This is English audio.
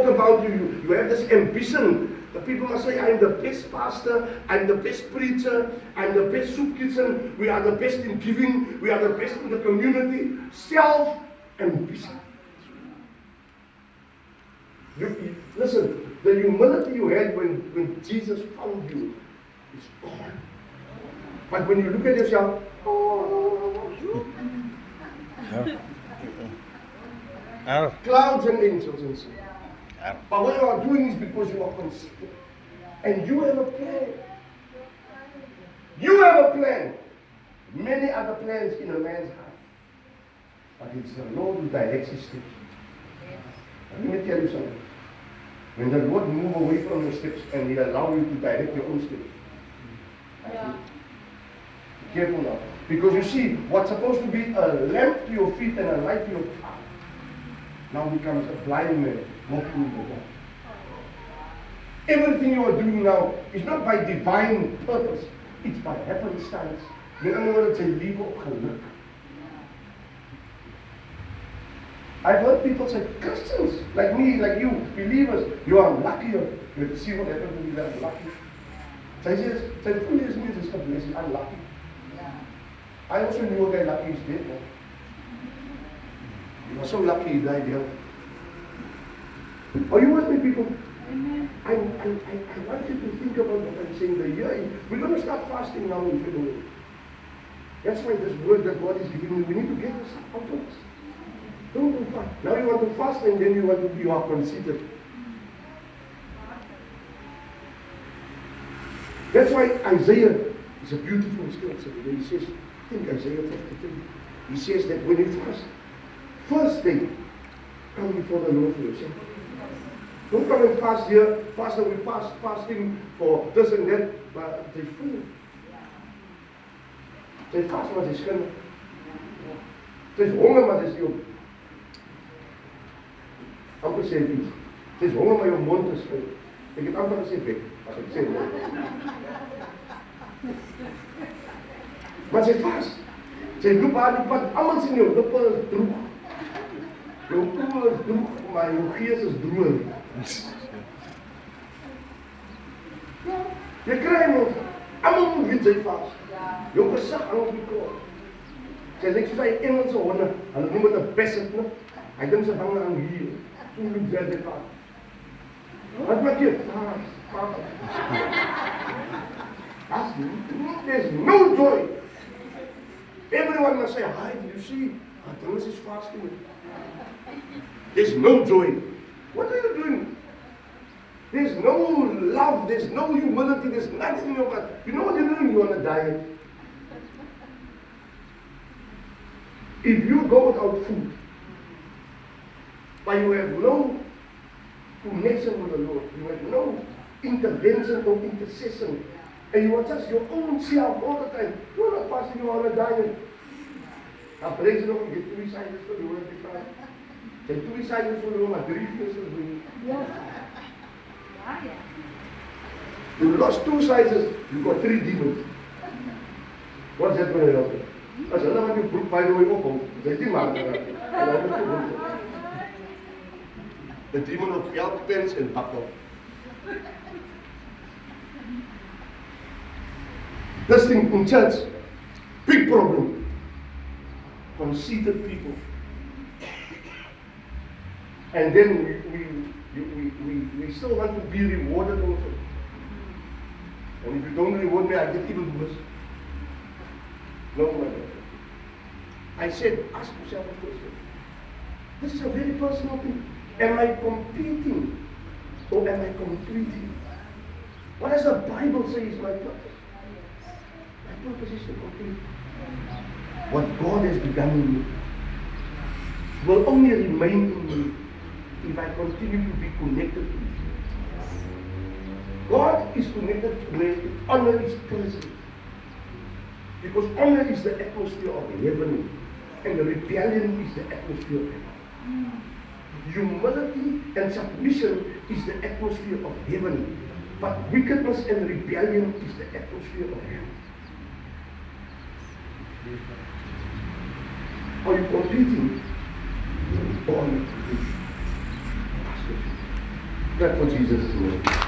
about you. You have this ambition. The people must say, I'm the best pastor, I'm the best preacher, I'm the best soup kitchen, we are the best in giving, we are the best in the community. Self-ambition. Listen, the humility you had when Jesus found you is gone. But when you look at yourself, clouds and angels and so. But what you are doing is because you are conceited. And you have a plan. You have a plan. Many other plans in a man's heart. But it's the Lord who directs his steps. Let me tell you something. When the Lord move away from your steps and He'll allow you to direct your own steps. Yeah. Be careful now. Because you see, what's supposed to be a lamp to your feet and a light to your path now becomes a blind man walking in the dark. Everything you are doing now is not by divine purpose. It's by happenstance. Met ander woorde, sy liefde op geluk. I've heard people say, Christians, like me, like you, believers, you are lucky. You see what happened to me, that I'm lucky. Sy says, sy voel is nie, dis gebless, I'm lucky. I also knew a guy lucky is dead. Man. He was so lucky he died here. Are you with me, people? Amen. I want you to think about what I'm saying. The year, we're going to start fasting now in February. That's why this word that God is giving me, we need to get this out of us. Don't fast. Now you want to fast and then you are conceited. That's why Isaiah is a beautiful scripture. He says, I think Isaiah 53. He says that when you fast, first thing, come before the Lord for yourself. Don't come and fast here, fast and we fasting for this and that, but they fool. They fast maar dis kind. Dis honger maar dis jou. Amper sê iets. Dis honger maar jou mond is vol. Ek het amper gesê bek, as ek sê. Maar sy fast. Sy loop aan die pad, almal sien jou lippe is droog. Jou koel is droog, maar jou gees is droog. Jy kry mos, almal moet weet sy fast. Jou gesig hang op die kroon. Sy lyk soos hy Engelse honde, hulle noem dit 'n peasant, no? Hy dink sy hang aan hier. Toe loop jy dit aan. Wat maak jy? There's no joy. Everyone must say, hi, do you see? Thomas is fasting. There's no joy. What are you doing? There's no love, there's no humility, there's nothing in your heart. You know what you're doing? You're on a diet. If you go without food, but you have no connection with the Lord, you have no intervention or intercession, and you are just your own self all the time, you're not fasting, you're on a diet. Now praise the Lord, you get 3 sizes for the word of God. Get 3 sizes for the word, 3 pieces for you. You lost 2 sizes, you got 3 demons. What's that going to help you? As hulle wat jou broek by die way ophou, jy die maak daar. The demon of elk pens and buckle. This thing in church, big problem. Conceited people. And then we still want to be rewarded also. And if you don't reward me, I get even worse. No, my brother. I said, ask yourself a question. This is a very personal thing. Am I competing or am I completing? What does the Bible say is my purpose? My purpose is to complete. What God has begun in me will only remain in me if I continue to be connected to Him. God is connected where honor is present. Because honor is the atmosphere of heaven, and the rebellion is the atmosphere of hell. Humility and submission is the atmosphere of heaven, but wickedness and rebellion is the atmosphere of hell. Are you competing? Or are you competing? Clap for Jesus.